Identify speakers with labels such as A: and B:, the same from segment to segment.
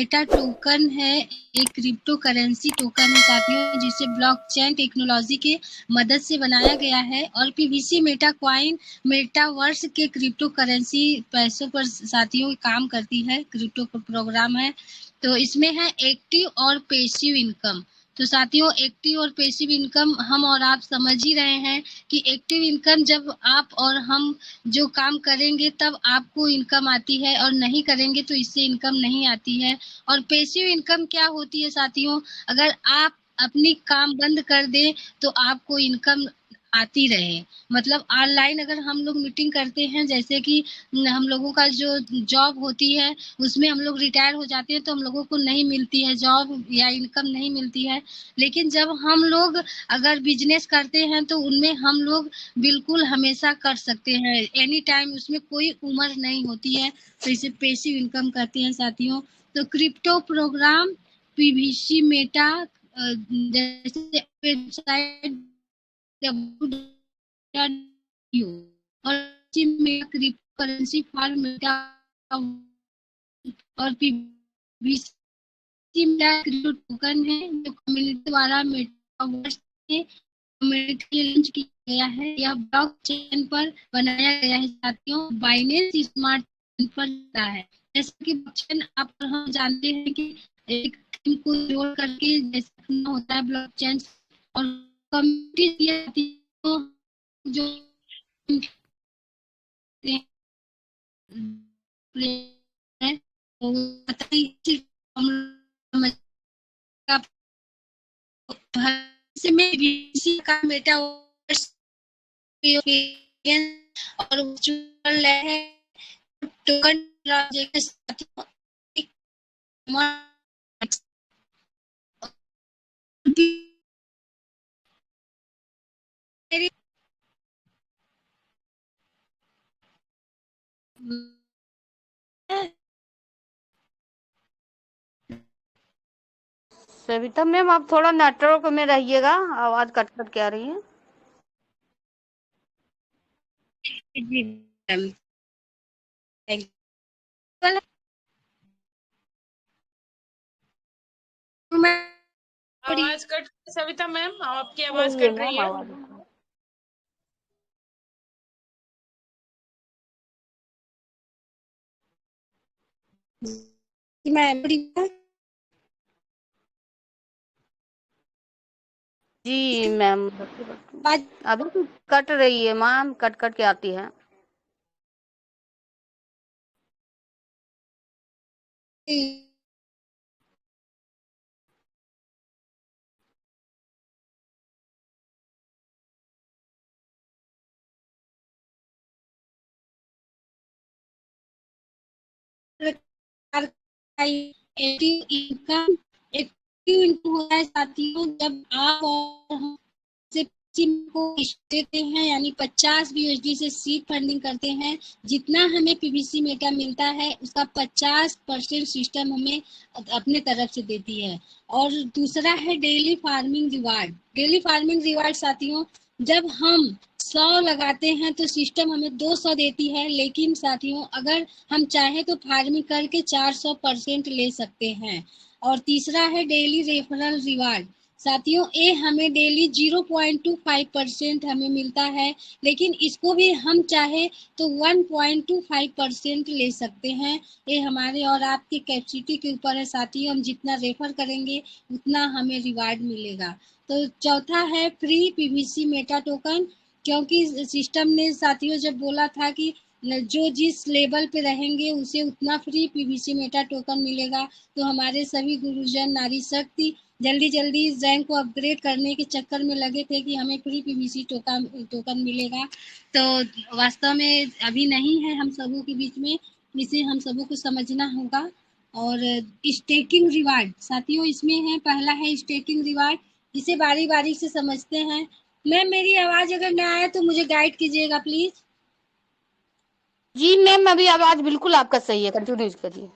A: Meta token है, एक crypto currency token है साथियों, जिसे ब्लॉकचेन टेक्नोलॉजी के मदद से बनाया गया है। और पीवीसी मेटा क्वाइन मेटावर्स के क्रिप्टो करेंसी पैसों पर साथियों काम करती है, क्रिप्टो प्रोग्राम है। तो इसमें है एक्टिव और पैसिव इनकम। तो साथियों, एक्टिव और पैसिव इनकम हम और आप समझ ही रहे हैं कि एक्टिव इनकम जब आप और हम जो काम करेंगे तब आपको इनकम आती है, और नहीं करेंगे तो इससे इनकम नहीं आती है। और पैसिव इनकम क्या होती है साथियों? अगर आप अपनी काम बंद कर दें तो आपको इनकम आती रहे। मतलब ऑनलाइन अगर हम लोग मीटिंग करते हैं, जैसे कि हम लोगों का जो जॉब होती है उसमें हम लोग रिटायर हो जाते हैं तो हम लोगों को नहीं मिलती है जॉब या इनकम नहीं मिलती है। लेकिन जब हम लोग अगर बिजनेस करते हैं तो उनमें हम लोग बिल्कुल हमेशा कर सकते हैं, एनी टाइम, उसमें कोई उम्र नहीं होती है। तो इसे पैसिव इनकम कहते हैं साथियों। तो क्रिप्टो प्रोग्राम पीवीसी मेटा जैसे वेबसाइट और क्रिप्टो करेंसी फॉर मेटा और पीवीसी मेटा क्रिप्टो टोकन है जो कम्युनिटी द्वारा मेटावर्स में कम्युनिटी लॉन्च किया गया है। यह ब्लॉकचेन पर बनाया गया है साथियों, बाइनेंस स्मार्ट चेन पर चलता है। जैसे कि ब्लॉकचेन आप और हम जानते हैं कि एक टीम को जोड़ करके जैसे होता है ब्लॉकचेन, और कम्युनिटी जो भविष्य में बीसी का मेटावर्स और वर्चुअल है टोकन के साथ
B: सविता मैम, आप थोड़ा नेटवर्क में रहिएगा, आवाज कट कट के आ रही है।
A: जी मैम,
C: आवाज कट सविता मैम, आपकी आवाज कट रही है।
B: जी मैम, अभी तो कट रही है मैम, कट कट के आती है।
A: इनकम एक्टिव इनकम होता है साथियों, जब आप और हम से को देते हैं, यानी 50 बीएसडी से सीड फंडिंग करते हैं। जितना हमें पीवीसी मेटा मिलता है उसका 50% सिस्टम हमें अपने तरफ से देती है। और दूसरा है daily farming reward. Daily farming reward साथियों, जब हम 100 लगाते हैं तो सिस्टम हमें 200 देती है, लेकिन साथियों अगर हम चाहे तो फार्मिंग करके 400% ले सकते हैं। और तीसरा है डेली रेफरल रिवार्ड। साथियों ये हमें डेली 0.25% हमें मिलता है, लेकिन इसको भी हम चाहे तो 1.25% ले सकते हैं। ये हमारे और आपके कैपेसिटी के ऊपर है साथियों, हम जितना रेफर करेंगे उतना हमें रिवार्ड मिलेगा। तो चौथा है फ्री पीवीसी मेटा टोकन, क्योंकि सिस्टम ने साथियों जब बोला था कि जो जिस लेवल पे रहेंगे उसे उतना फ्री पीवीसी मेटा टोकन मिलेगा, तो हमारे सभी गुरुजन नारी शक्ति जल्दी जल्दी रैंक को अपग्रेड करने के चक्कर में लगे थे कि हमें फ्री पीवीसी टोकन मिलेगा। तो वास्तव में अभी नहीं है हम सबों के बीच में, इसे हम सबों को समझना होगा। और स्टेकिंग रिवार्ड साथियों इसमें है, पहला है स्टेकिंग रिवार्ड, इसे बारी बारी से समझते हैं। मैम मेरी आवाज अगर ना आए तो मुझे गाइड कीजिएगा प्लीज।
B: जी मैम, अभी आवाज बिल्कुल आपका सही है, कंटिन्यू करिए।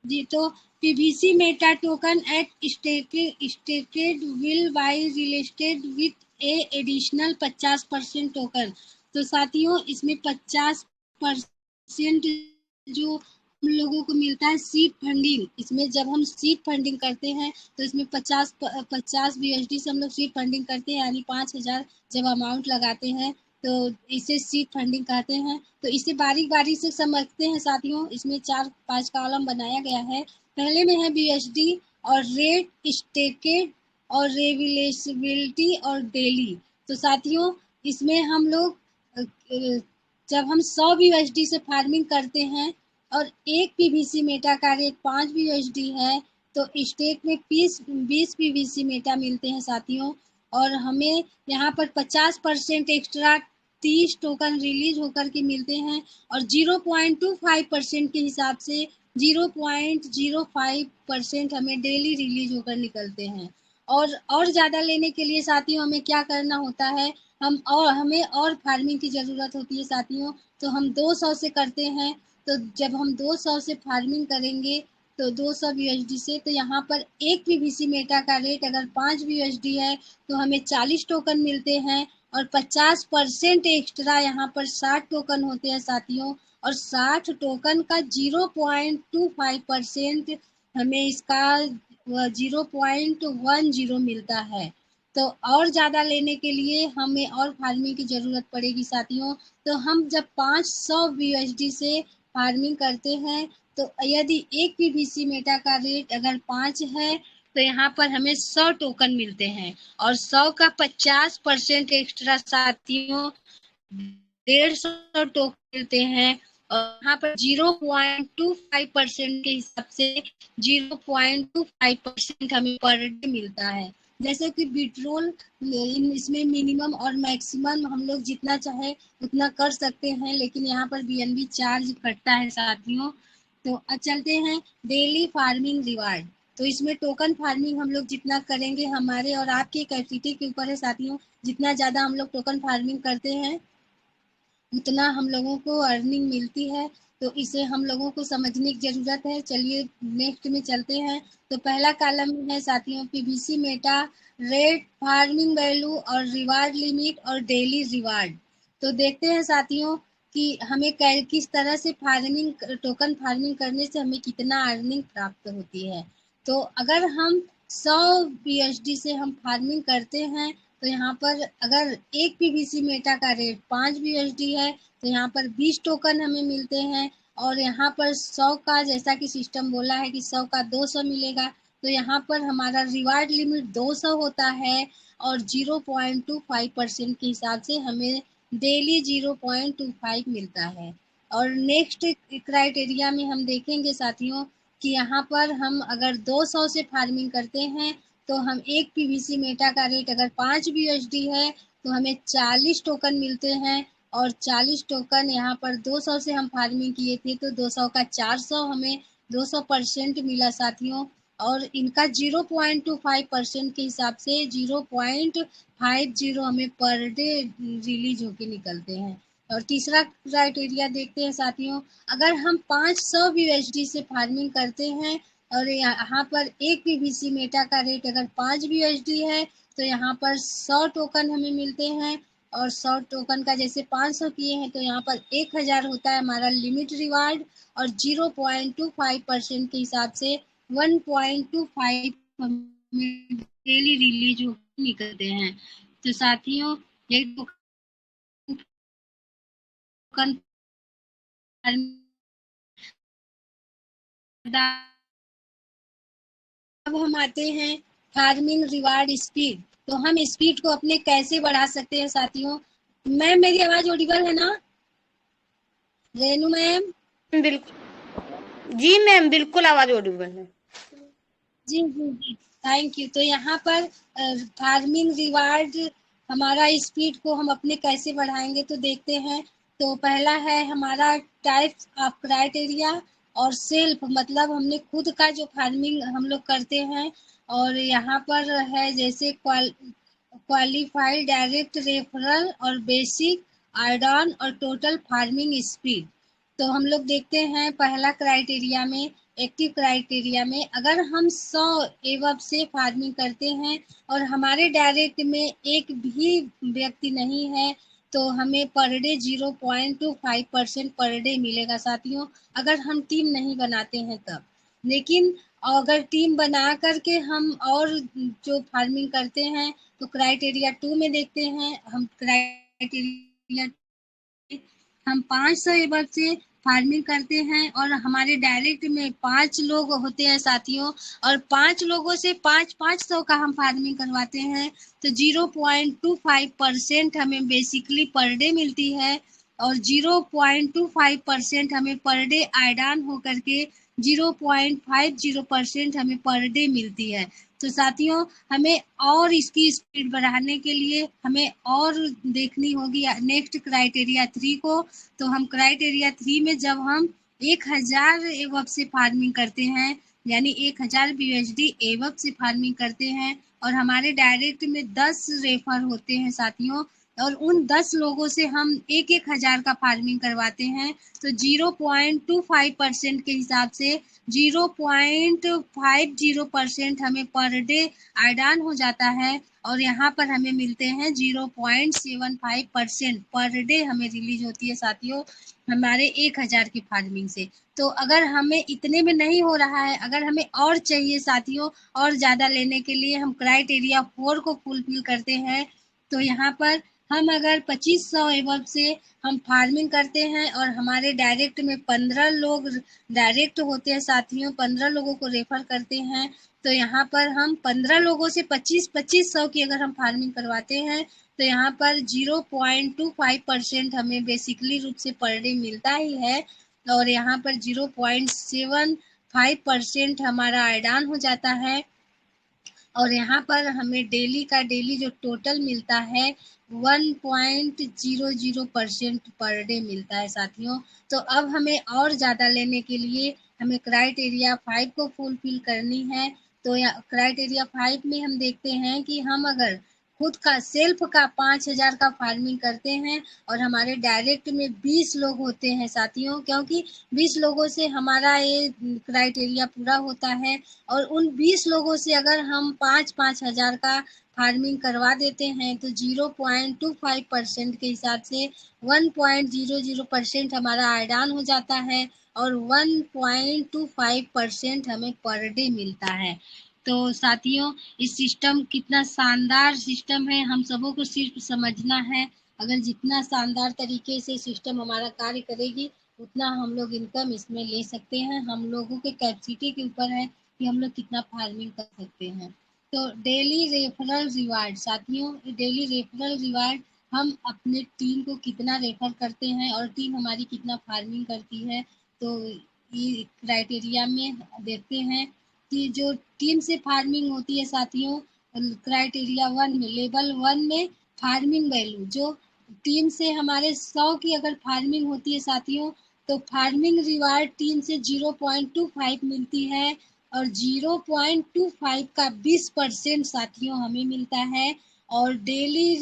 A: जी, तो PVC meta token at stated will by related with a additional 50% token. तो साथियों इसमें 50% जो हम लोगों को मिलता है सीड फंडिंग। इसमें जब हम सीड फंडिंग करते हैं तो इसमें 50 BUSD से हम लोग सीड फंडिंग करते हैं, यानी 5,000 जब अमाउंट लगाते हैं तो इसे सीड फंडिंग कहते हैं। तो इसे बारीक बारीक से समझते हैं साथियों। इसमें 4-5 कॉलम बनाया गया है। पहले में है BUSD और रेट, स्टेकेड और रिलीजेबिलिटी और डेली। तो साथियों इसमें हम लोग जब हम 100 BUSD से फार्मिंग करते हैं और एक PVC मेटा का रेट 5 BUSD है तो स्टेक में 20 PVC मेटा मिलते हैं साथियों। और हमें यहाँ पर 50% एक्स्ट्रा 30 टोकन रिलीज होकर के मिलते हैं और 0.25% के हिसाब से 0.05% हमें डेली रिलीज होकर निकलते हैं। और ज़्यादा लेने के लिए साथियों हमें क्या करना होता है, हमें और फार्मिंग की ज़रूरत होती है साथियों। तो हम 200 से करते हैं। तो जब हम 200 से फार्मिंग करेंगे तो 200 BUSD से, तो यहाँ पर एक PVC मेटा का रेट अगर 5 BUSD है तो हमें 40 टोकन मिलते हैं और 50% एक्स्ट्रा यहाँ पर 60 टोकन होते हैं साथियों। और 60 टोकन का 0.25% हमें इसका 0.10 मिलता है। तो और ज़्यादा लेने के लिए हमें और फार्मिंग की ज़रूरत पड़ेगी साथियों। तो हम जब 500 BUSD से फार्मिंग करते हैं तो यदि एक PVC मेटा का रेट अगर 5 है तो यहाँ पर हमें 100 टोकन मिलते हैं और 100 का 50% एक्स्ट्रा साथियों 150 टोकन मिलते हैं। और यहाँ पर 0.25% के हिसाब से 0.25% हमें पर डे मिलता है। जैसे कि विड्रॉल इसमें मिनिमम और मैक्सिमम हम लोग जितना चाहे उतना कर सकते हैं, लेकिन यहाँ पर BNB चार्ज कटता है साथियों। तो चलते हैं डेली फार्मिंग रिवार्ड। तो इसमें टोकन फार्मिंग हम लोग जितना करेंगे हमारे और आपकी कैपेसिटी के ऊपर है साथियों। जितना ज़्यादा हम लोग टोकन फार्मिंग करते हैं उतना हम लोगों को अर्निंग मिलती है। तो इसे हम लोगों को समझने की ज़रूरत है। चलिए नेक्स्ट में चलते हैं। तो पहला कॉलम है साथियों PVC Meta, rate, farming value और रिवार्ड लिमिट और डेली रिवार्ड। तो देखते हैं साथियों कि हमें किस तरह से टोकन फार्मिंग करने से हमें कितना अर्निंग प्राप्त होती है। तो अगर हम 100 BUSD से हम फार्मिंग करते हैं तो यहाँ पर अगर एक PVC मेटा का रेट 5 BUSD है तो यहाँ पर 20 टोकन हमें मिलते हैं। और यहाँ पर 100 का जैसा कि सिस्टम बोला है कि 100 का 200 मिलेगा। तो यहाँ पर हमारा रिवार्ड लिमिट 200 होता है और 0.25% के हिसाब से हमें डेली 0.25 मिलता है। और नेक्स्ट क्राइटेरिया में हम देखेंगे साथियों कि यहाँ पर हम अगर 200 से फार्मिंग करते हैं तो हम एक PVC मेटा का रेट अगर 5 BUSD है तो हमें 40 टोकन मिलते हैं। और 40 टोकन यहाँ पर 200 से हम फार्मिंग किए थे तो 200 का 400 हमें 200% मिला साथियों। और इनका 0.25% के हिसाब से 0.50 हमें पर डे रिलीज होके निकलते हैं। और तीसरा क्राइटेरिया देखते हैं साथियों, अगर हम 500 BUSD से फार्मिंग करते हैं और यहाँ पर एक PVC मेटा का रेट अगर 5 BUSD है तो यहाँ पर 100 टोकन हमें मिलते हैं। और 100 टोकन का जैसे 500 किए हैं तो यहाँ पर 1000 होता है हमारा लिमिट रिवार्ड। और 0.25% के हिसाब से 1.25 हमें डेली रिलीज होकर निकलते हैं। तो साथियों ये टोकन अब हम आते हैं फार्मिंग रिवार्ड स्पीड। तो हम स्पीड को अपने कैसे बढ़ा सकते हैं साथियों। मैम मेरी आवाज ऑडिबल है ना? रेनू मैम?
B: बिल्कुल जी मैम, बिल्कुल आवाज ऑडिबल है।
A: जी जी जी, थैंक यू। तो यहाँ पर फार्मिंग रिवार्ड हमारा स्पीड को हम अपने कैसे बढ़ाएंगे तो देखते हैं। तो पहला है हमारा टाइप्स ऑफ क्राइटेरिया और सेल्फ, मतलब हमने खुद का जो फार्मिंग हम लोग करते हैं। और यहाँ पर है जैसे क्वालिफाइड, डायरेक्ट रेफरल और बेसिक, एड ऑन और टोटल फार्मिंग स्पीड। तो हम लोग देखते हैं पहला क्राइटेरिया में, एक्टिव क्राइटेरिया में अगर हम 100 एवब से फार्मिंग करते हैं और हमारे डायरेक्ट में एक भी व्यक्ति नहीं है तो हमें पर डे 0.25% पर डे मिलेगा साथियों, अगर हम टीम नहीं बनाते हैं तब। लेकिन अगर टीम बना करके हम और जो फार्मिंग करते हैं तो क्राइटेरिया 2 में देखते हैं। हम क्राइटेरिया हम 500 एबव से फार्मिंग करते हैं और हमारे डायरेक्ट में 5 लोग होते हैं साथियों, और 5 लोगों से 500 का हम फार्मिंग करवाते हैं तो 0.25% हमें बेसिकली पर डे मिलती है, और 0.25% हमें पर डे ऐड ऑन होकर के 0.50% हमें पर डे मिलती है। तो साथियों हमें और इसकी स्पीड बढ़ाने के लिए हमें और देखनी होगी नेक्स्ट क्राइटेरिया 3 को। तो हम क्राइटेरिया 3 में जब हम 1000 एबव से फार्मिंग करते हैं, यानी 1000 BHD एबव से फार्मिंग करते हैं और हमारे डायरेक्ट में 10 रेफर होते हैं साथियों, और उन 10 लोगों से हम 1000 का फार्मिंग करवाते हैं तो 0.25% के हिसाब से 0.50% हमें पर डे ऐड ऑन हो जाता है, और यहाँ पर हमें मिलते हैं 0.75% पर डे हमें रिलीज होती है साथियों हमारे 1000 की फार्मिंग से। तो अगर हमें इतने में नहीं हो रहा है, अगर हमें और चाहिए साथियों, और ज़्यादा लेने के लिए हम क्राइटेरिया 4 को फुलफिल करते हैं। तो यहाँ पर हम अगर 2500 एबव से हम फार्मिंग करते हैं और हमारे डायरेक्ट में 15 लोग डायरेक्ट होते हैं साथियों, 15 लोगों को रेफर करते हैं, तो यहाँ पर हम 15 लोगों से 2500 की अगर हम फार्मिंग करवाते हैं तो यहाँ पर 0.25% हमें बेसिकली रूप से पर डे मिलता ही है, और यहाँ पर 0.75% हमारा ऐड ऑन हो जाता है, और यहाँ पर हमें डेली का डेली जो टोटल मिलता है 1.00% पर डे मिलता है साथियों। तो अब हमें और ज़्यादा लेने के लिए हमें क्राइटेरिया 5 को फुलफिल करनी है। तो क्राइटेरिया 5 में हम देखते हैं कि हम अगर खुद का सेल्फ का 5000 का फार्मिंग करते हैं और हमारे डायरेक्ट में 20 लोग होते हैं साथियों, क्योंकि 20 लोगों से हमारा ये क्राइटेरिया पूरा होता है, और उन 20 लोगों से अगर हम 5-5 हज़ार का फार्मिंग करवा देते हैं तो 0.25% के हिसाब से 1.00% हमारा ऐड ऑन हो जाता है, और 1.25% हमें पर डे मिलता है। तो साथियों इस सिस्टम कितना शानदार सिस्टम है, हम सबों को सिर्फ समझना है। अगर जितना शानदार तरीके से सिस्टम हमारा कार्य करेगी उतना हम लोग इनकम इसमें ले सकते हैं। हम लोगों के कैपेसिटी के ऊपर है कि हम लोग कितना फार्मिंग कर सकते हैं। तो डेली रेफरल रिवार्ड साथियों, डेली रेफरल रिवार्ड हम अपने टीम को कितना रेफर करते हैं और टीम हमारी कितना फार्मिंग करती है, तो ये क्राइटेरिया में देखते हैं कि जो टीम से फार्मिंग होती है साथियों, क्राइटेरिया 1 में लेवल 1 में फार्मिंग वैल्यू जो टीम से हमारे 100 की अगर फार्मिंग होती है साथियों तो फार्मिंग रिवार्ड टीम से 0.25 मिलती है, और 0.25 का 20% साथियों हमें मिलता है, और डेली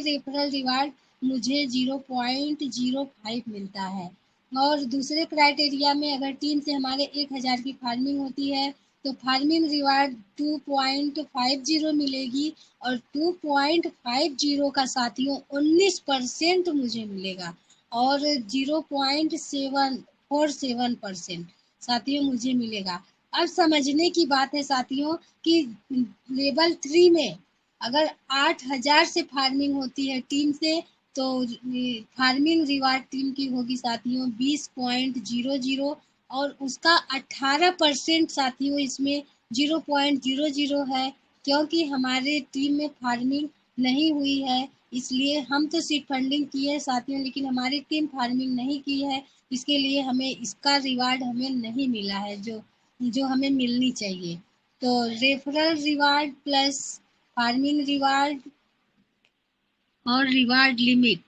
A: रेफरल रिवार्ड मुझे 0.05 मिलता है। और दूसरे क्राइटेरिया में अगर टीम से हमारे 1000 की फार्मिंग होती है तो फार्मिंग रिवार्ड 2.50 मिलेगी, और 2.50 का साथियों 19% मुझे मिलेगा, और 0.747% साथियों मुझे मिलेगा। अब समझने की बात है साथियों कि लेवल 3 में अगर 8000 से फार्मिंग होती है टीम से तो फार्मिंग रिवार्ड टीम की होगी साथियों 20.00, और उसका 18% साथियों इसमें 0.00 है, क्योंकि हमारे टीम में फार्मिंग नहीं हुई है, इसलिए हम तो सिर्फ फंडिंग किए हैं साथियों, लेकिन हमारी टीम फार्मिंग नहीं की है, इसके लिए हमें इसका रिवार्ड हमें नहीं मिला है जो जो हमें मिलनी चाहिए। तो referral reward plus farming reward और रिवार्ड लिमिट,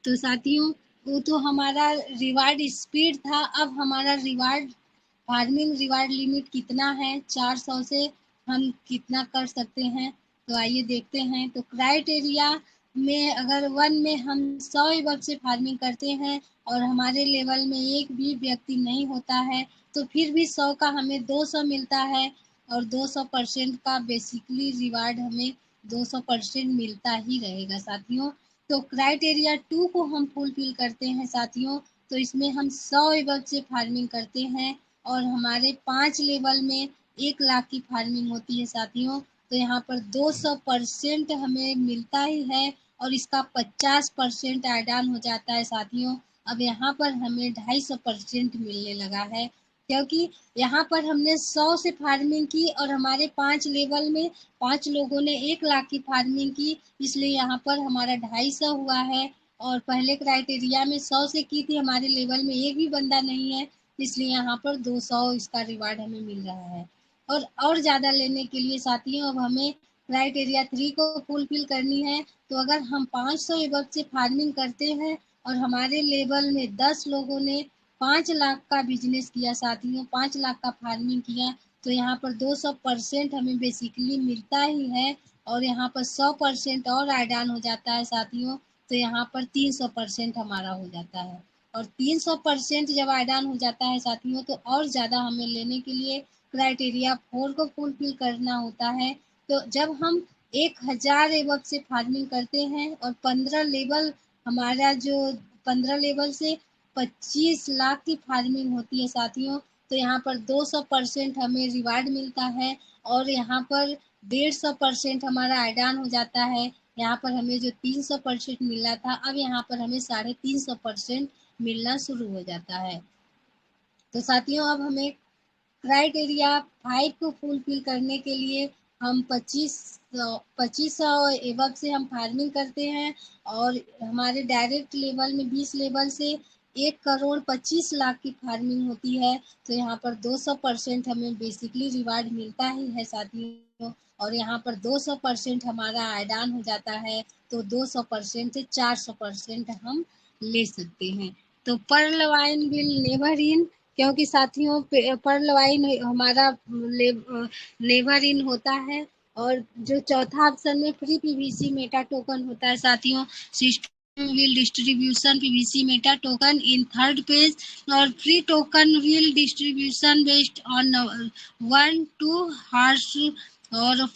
A: तो साथियों वो तो हमारा रिवार्ड स्पीड था, अब हमारा रिवार्ड फार्मिंग रिवार्ड लिमिट कितना है, 400 से हम कितना कर सकते हैं। तो आइए देखते हैं। तो क्राइटेरिया में अगर 1 में हम 100 एबव से फार्मिंग करते हैं और हमारे लेवल में एक भी व्यक्ति नहीं होता है तो फिर भी 100 का हमें 200 मिलता है, और 200% का बेसिकली रिवार्ड हमें 200% मिलता ही रहेगा साथियों। तो क्राइटेरिया 2 को हम फुलफिल करते हैं साथियों, तो इसमें हम 100 एबव से फार्मिंग करते हैं और हमारे 5 लेवल में 1 लाख की फार्मिंग होती है साथियों। तो यहाँ पर 200% हमें मिलता ही है और इसका 50% ऐड ऑन हो जाता है साथियों। अब यहाँ पर हमें 250% मिलने लगा है, क्योंकि यहाँ पर हमने 100 से फार्मिंग की और हमारे 5 लेवल में 5 लोगों ने 1 लाख की फार्मिंग की, इसलिए यहाँ पर हमारा 250 हुआ है। और पहले क्राइटेरिया में 100 से की थी, हमारे लेवल में एक भी बंदा नहीं है, इसलिए यहाँ पर 200 इसका रिवार्ड हमें मिल रहा है। और ज़्यादा लेने के लिए साथियों अब हमें क्राइटेरिया 3 को फुलफिल करनी है। तो अगर हम 500 एबव से फार्मिंग करते हैं और हमारे लेवल में 10 लोगों ने 5 लाख का बिजनेस किया साथियों, 5 लाख का फार्मिंग किया, तो यहाँ पर 200% हमें बेसिकली मिलता ही है और यहाँ पर 100% और ऐड ऑन हो जाता है साथियों, तो यहाँ पर 300% हमारा हो जाता है। और 300% जब ऐड ऑन हो जाता है साथियों, तो और ज़्यादा हमें लेने के लिए क्राइटेरिया 4 को फुलफिल करना होता है। तो जब हम 1000 एबव से फार्मिंग करते हैं और 15 लेवल हमारा जो 15 लेवल से 25 लाख की फार्मिंग होती है साथियों, तो यहाँ पर 200% हमें रिवार्ड मिलता है और यहाँ पर 150% हमारा ऐड ऑन हो जाता है। यहाँ पर हमें जो 300% मिला था, अब यहाँ पर हमें 350% मिलना शुरू हो जाता है। तो साथियों अब हमें क्राइटेरिया 5 को फुलफिल करने के लिए हम 2500 एबव से हम फार्मिंग करते हैं और हमारे डायरेक्ट लेवल में 20 लेवल से 1,25,00,000 की फार्मिंग होती है, तो यहाँ पर 200% हमें बेसिकली रिवार्ड मिलता ही है साथियों और यहाँ पर 200% हमारा ऐड ऑन हो जाता है, तो 200% से 400% हम ले सकते हैं। तो Pearlvine will never in, क्योंकि साथियों पर्ल वाइन हमारा नेवर इन होता है। और जो चौथा ऑप्शन में फ्री पीवीसी मेटा टोकन होता है साथियों, system will distribution PVC meta token in third page और free token will distribution based on 1-2 hours और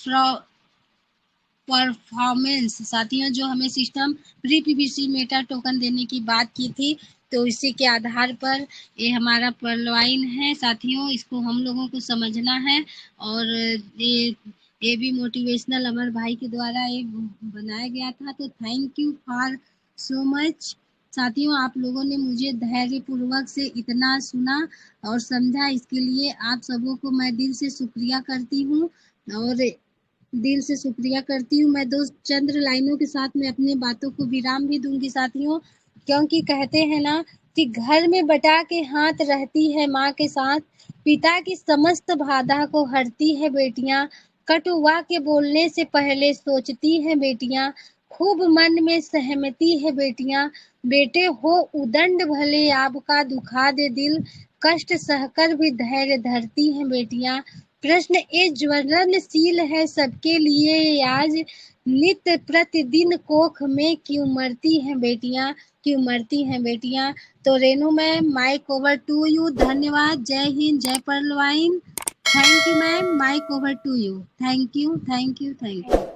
A: परफॉर्मेंस। साथियों जो हमें system free PVC meta token देने की बात की थी, तो इसी के आधार पर ये हमारा पर्लवाइन है साथियों, इसको हम लोगों को समझना है। और ये भी मोटिवेशनल अमर भाई के द्वारा ये बनाया गया था। तो thank you for so much साथियों, आप लोगों ने मुझे धैर्यपूर्वक से इतना सुना और समझा, इसके लिए आप सबों को मैं दिल से शुक्रिया करती हूँ और दिल से शुक्रिया करती हूँ। मैं दो चंद लाइनों के साथ में अपनी बातों को विराम भी दूंगी साथियों, क्योंकि कहते हैं ना कि घर में बटा के हाथ रहती है माँ के साथ, पिता की समस्त बाधा को हरती है बेटियाँ, कटुआ के बोलने से पहले सोचती हैं बेटियाँ, खूब मन में सहमती है बेटियाँ, बेटे हो उदंड भले आपका दुखा दे दिल, कष्ट सहकर भी धैर्य धरती हैं बेटियाँ। प्रश्न ये ज्वलनशील है सबके लिए आज, नित्य प्रतिदिन कोख में क्यों मरती हैं बेटियाँ, क्यों मरती हैं बेटियाँ। तो Renu ma'am, mic over to you. धन्यवाद। जय हिंद, जय Pearlvine. Thank you ma'am, mic over to you. Thank you, thank you, thank you.